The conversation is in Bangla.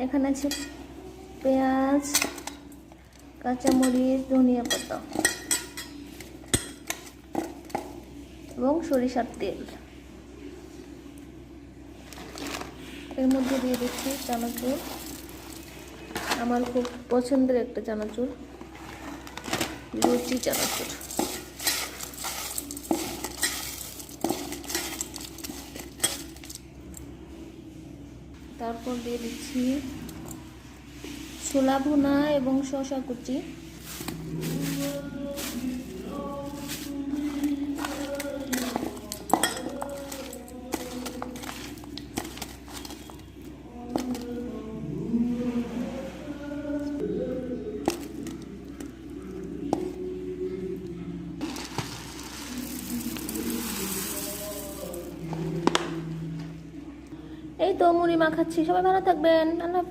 এখানে আছে পেঁয়াজ, কাঁচামরিচ, ধনিয়া পাতা এবং সরিষার তেল। এর মধ্যে দিয়ে দিচ্ছি চানাচুর, আমার খুব পছন্দের একটা চানাচুর, লুচি চানাচুর। তারপর দিয়ে দিচ্ছি ছোলা ভুনা এবং শসা কুচি। এই তো মুড়ি মাখাচ্ছি। সবাই ভালো থাকবেন। আল্লাহ হাফেজ।